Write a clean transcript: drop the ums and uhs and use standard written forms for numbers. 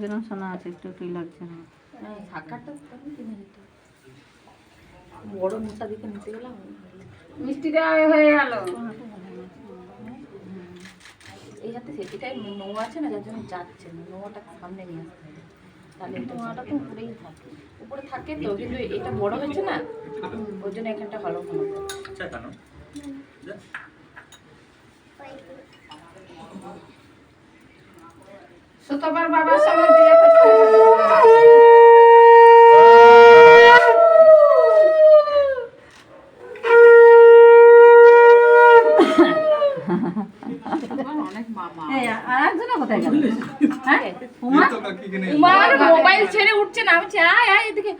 কিরম শোনা আছে, একটু একটুই লাগছে না। শাকারটা কিনে দিতে বড় মোটা দিকে নিতে গেলাম মিষ্টি দেওয়া হয়ে গেল। এই হাতে সেটিটাই নোয়া আছে না, যার জন্য যাচ্ছে না। নোয়াটা সামনে নিয়ে আসতে হবে, তাহলে নোয়াটা তো উপরেই থাকে, উপরে থাকে তো, কিন্তু এটা বড় হয়েছে না, ওই জন্য এখানটা ভালো ভালো। সুতোবার বাবার সঙ্গে বিয়ে করতে অনেক মামা। আর একজনে কোথায় গেল? হ্যাঁ উমা উমার মোবাইল ছেড়ে উঠছে না, আমি চাই আয় আয় এদিকে।